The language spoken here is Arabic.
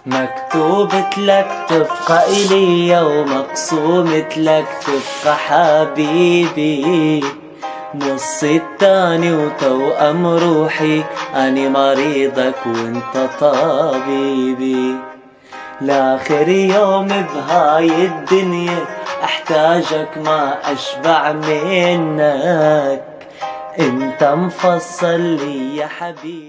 مكتوبة لك تبقى إلي ومقسومة لك تبقى حبيبي، نص التاني وتوأم روحي، أني مريضك وانت طبيبي. لآخر يوم بهاي الدنيا احتاجك ما أشبع منك، انت مفصل لي يا حبيبي.